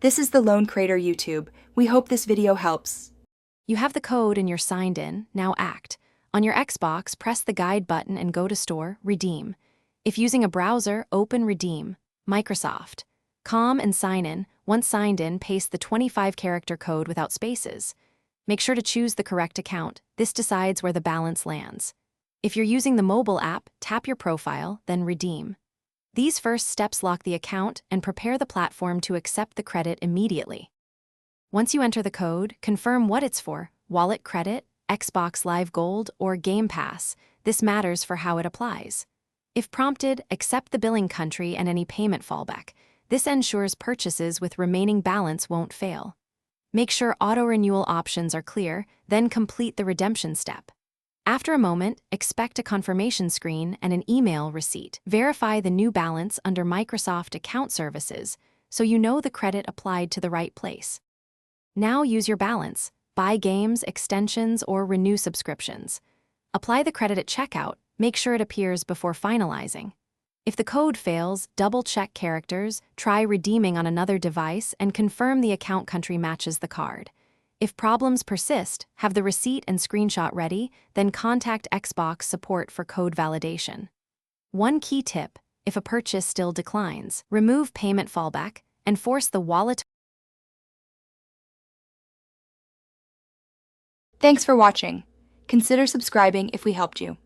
This is the Lone Creator YouTube. We hope this video helps. You have the code and you're signed in, now act. On your Xbox, press the guide button and go to Store, Redeem. If using a browser, open Redeem, Microsoft. Com and sign in. Once signed in, paste the 25-character code without spaces. Make sure to choose the correct account. This decides where the balance lands. If you're using the mobile app, tap your profile, then Redeem. These first steps lock the account and prepare the platform to accept the credit immediately. Once you enter the code, confirm what it's for: Wallet credit, Xbox Live Gold, or Game Pass. This matters for how it applies. If prompted, accept the billing country and any payment fallback. This ensures purchases with remaining balance won't fail. Make sure auto-renewal options are clear, then complete the redemption step. After a moment, expect a confirmation screen and an email receipt. Verify the new balance under Microsoft Account Services so you know the credit applied to the right place. Now use your balance, buy games, extensions, or renew subscriptions. Apply the credit at checkout, make sure it appears before finalizing. If the code fails, double-check characters, try redeeming on another device, and confirm the account country matches the card. If problems persist, have the receipt and screenshot ready, then contact Xbox support for code validation. One key tip: if a purchase still declines, remove payment fallback and force the wallet. Thanks for watching. Consider subscribing if we helped you.